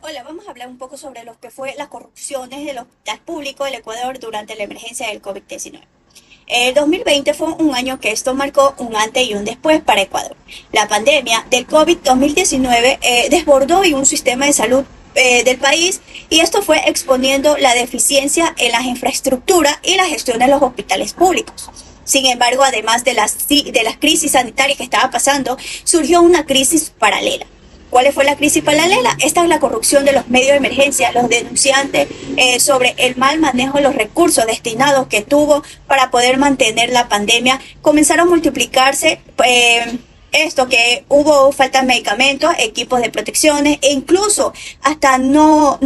Hola, vamos a hablar un poco sobre lo que fue las corrupciones del hospital público del Ecuador durante la emergencia del COVID-19. El 2020 fue un año que esto marcó un antes y un después para Ecuador. La pandemia del COVID-2019 desbordó y un sistema de salud del país, y esto fue exponiendo la deficiencia en las infraestructuras y la gestión de los hospitales públicos. Sin embargo, además de las crisis sanitarias que estaba pasando, surgió una crisis paralela. ¿Cuál fue la crisis paralela? Esta es la corrupción de los medios de emergencia, los denunciantes sobre el mal manejo de los recursos destinados que tuvo para poder mantener la pandemia. Comenzaron a multiplicarse esto, que hubo falta de medicamentos, equipos de protecciones, e incluso hasta no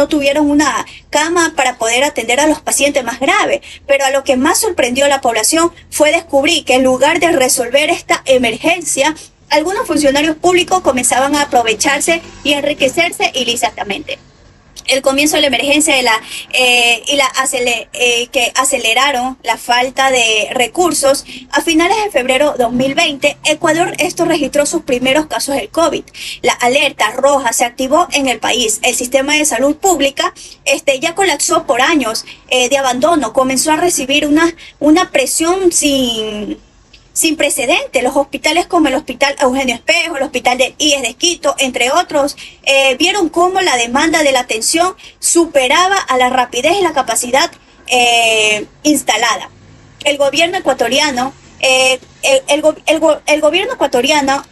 tuvieron una cama para poder atender a los pacientes más graves. Pero a lo que más sorprendió a la población fue descubrir que en lugar de resolver esta emergencia, algunos funcionarios públicos comenzaban a aprovecharse y enriquecerse ilícitamente. El comienzo de la emergencia que aceleraron la falta de recursos. A finales de febrero 2020, Ecuador registró sus primeros casos del COVID. La alerta roja se activó en el país. El sistema de salud pública ya colapsó por años de abandono. Comenzó a recibir una presión sin precedentes. Los hospitales como el Hospital Eugenio Espejo, el Hospital del IES de Quito, entre otros, vieron cómo la demanda de la atención superaba a la rapidez y la capacidad instalada. El gobierno ecuatoriano el gobierno ecuatoriano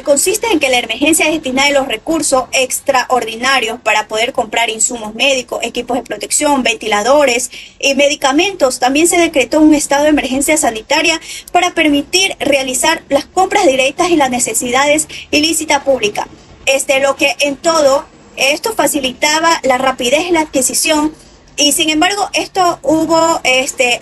consiste en que la emergencia destina de los recursos extraordinarios para poder comprar insumos médicos, equipos de protección, ventiladores y medicamentos. También se decretó un estado de emergencia sanitaria para permitir realizar las compras directas y las necesidades ilícitas públicas. Lo que en todo esto facilitaba la rapidez en la adquisición, y sin embargo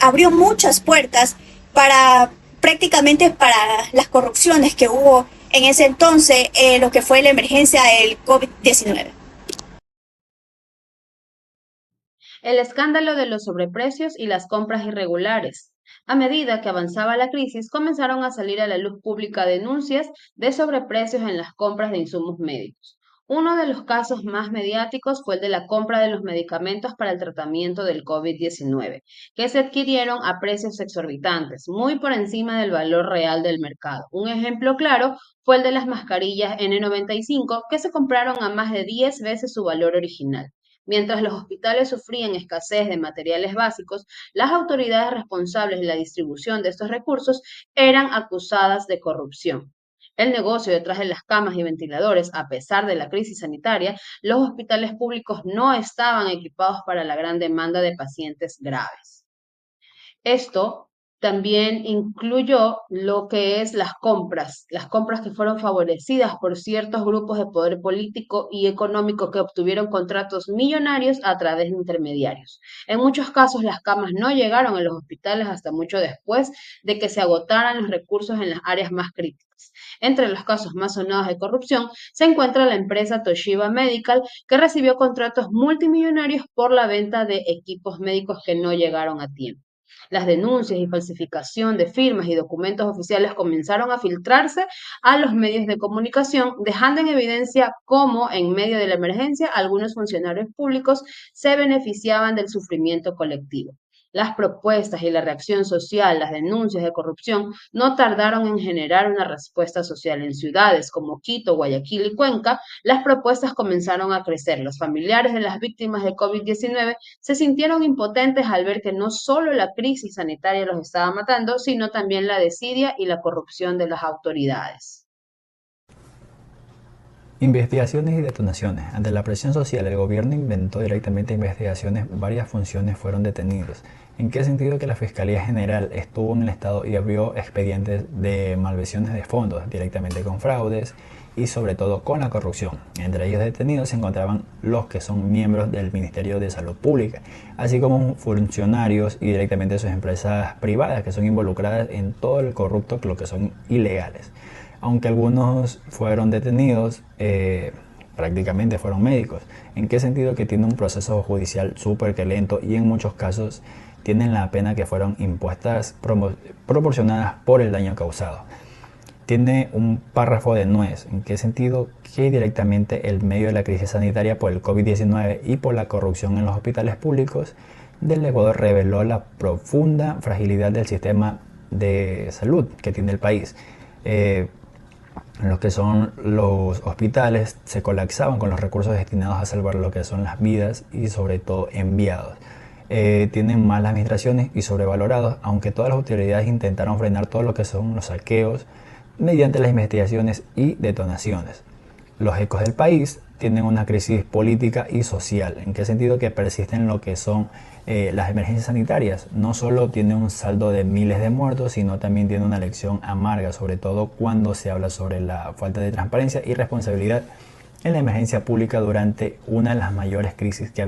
abrió muchas puertas para prácticamente para las corrupciones que hubo en ese entonces, lo que fue la emergencia del COVID-19. El escándalo de los sobreprecios y las compras irregulares. A medida que avanzaba la crisis, comenzaron a salir a la luz pública denuncias de sobreprecios en las compras de insumos médicos. Uno de los casos más mediáticos fue el de la compra de los medicamentos para el tratamiento del COVID-19, que se adquirieron a precios exorbitantes, muy por encima del valor real del mercado. Un ejemplo claro fue el de las mascarillas N95, que se compraron a más de 10 veces su valor original. Mientras los hospitales sufrían escasez de materiales básicos, las autoridades responsables de la distribución de estos recursos eran acusadas de corrupción. El negocio detrás de las camas y ventiladores, a pesar de la crisis sanitaria, los hospitales públicos no estaban equipados para la gran demanda de pacientes graves. Esto también incluyó lo que es las compras que fueron favorecidas por ciertos grupos de poder político y económico que obtuvieron contratos millonarios a través de intermediarios. En muchos casos, las camas no llegaron a los hospitales hasta mucho después de que se agotaran los recursos en las áreas más críticas. Entre los casos más sonados de corrupción se encuentra la empresa Toshiba Medical, que recibió contratos multimillonarios por la venta de equipos médicos que no llegaron a tiempo. Las denuncias y falsificación de firmas y documentos oficiales comenzaron a filtrarse a los medios de comunicación, dejando en evidencia cómo, en medio de la emergencia, algunos funcionarios públicos se beneficiaban del sufrimiento colectivo. Las propuestas y la reacción social, las denuncias de corrupción, no tardaron en generar una respuesta social. En ciudades como Quito, Guayaquil y Cuenca, las propuestas comenzaron a crecer. Los familiares de las víctimas de COVID-19 se sintieron impotentes al ver que no solo la crisis sanitaria los estaba matando, sino también la desidia y la corrupción de las autoridades. Investigaciones y detonaciones. Ante la presión social, el gobierno inventó directamente investigaciones. Varias funciones fueron detenidas. ¿En qué sentido? Que la Fiscalía General estuvo en el Estado y abrió expedientes de malversiones de fondos directamente con fraudes y sobre todo con la corrupción. Entre ellos detenidos se encontraban los que son miembros del Ministerio de Salud Pública, así como funcionarios y directamente sus empresas privadas que son involucradas en todo el corrupto, lo que son ilegales. Aunque algunos fueron detenidos, prácticamente fueron médicos. ¿En qué sentido? Que tiene un proceso judicial súper que lento, y en muchos casos tienen la pena que fueron impuestas proporcionadas por el daño causado. tiene un párrafo de nuez. ¿En qué sentido? Que directamente el medio de la crisis sanitaria por el COVID-19 y por la corrupción en los hospitales públicos del Ecuador reveló la profunda fragilidad del sistema de salud que tiene el país. Lo que son los hospitales se colapsaban con los recursos destinados a salvar lo que son las vidas y sobre todo enviados. Tienen malas administraciones y sobrevalorados, aunque todas las autoridades intentaron frenar todo lo que son los saqueos mediante las investigaciones y detonaciones. Los ecos del país tienen una crisis política y social. ¿En qué sentido? Que persisten lo que son las emergencias sanitarias. No solo tiene un saldo de miles de muertos, sino también tiene una lección amarga, sobre todo cuando se habla sobre la falta de transparencia y responsabilidad en la emergencia pública durante una de las mayores crisis que ha habido.